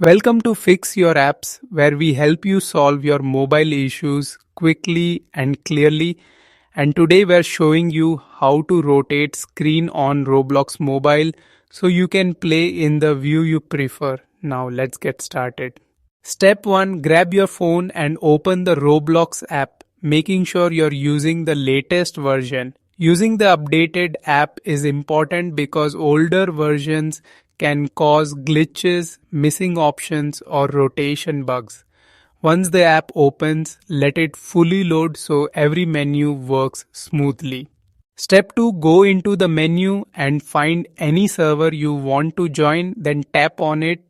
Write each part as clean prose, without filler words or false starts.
Welcome to Fix Your Apps, where we help you solve your mobile issues quickly and clearly. And today we're showing you how to rotate screen on Roblox mobile so you can play in the view you prefer. Now let's get started. Step 1. Grab your phone and open the Roblox app, making sure you're using the latest version. Using the updated app is important because older versions can cause glitches, missing options, or rotation bugs. Once the app opens, let it fully load so every menu works smoothly. Step 2. Go into the menu and find any server you want to join, then tap on it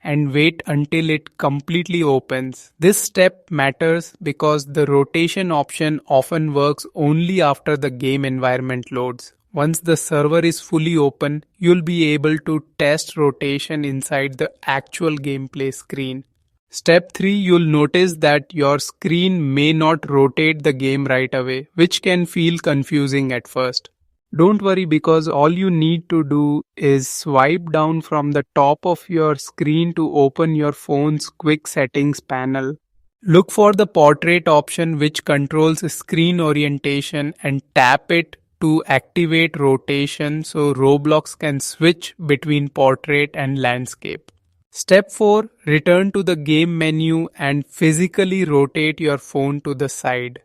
and wait until it completely opens. This step matters because the rotation option often works only after the game environment loads. Once the server is fully open, you'll be able to test rotation inside the actual gameplay screen. Step 3. You'll notice that your screen may not rotate the game right away, which can feel confusing at first. Don't worry because all you need to do is swipe down from the top of your screen to open your phone's quick settings panel. Look for the portrait option which controls screen orientation and tap it to activate rotation so Roblox can switch between portrait and landscape. Step 4. Return to the game menu and physically rotate your phone to the side.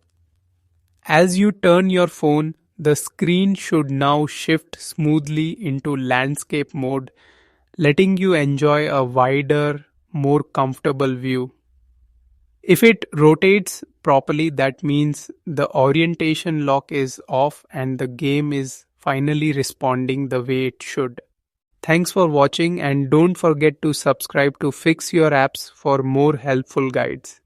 As you turn your phone, the screen should now shift smoothly into landscape mode, letting you enjoy a wider, more comfortable view. If it rotates properly, that means the orientation lock is off and the game is finally responding the way it should. Thanks for watching and don't forget to subscribe to Fix Your Apps for more helpful guides.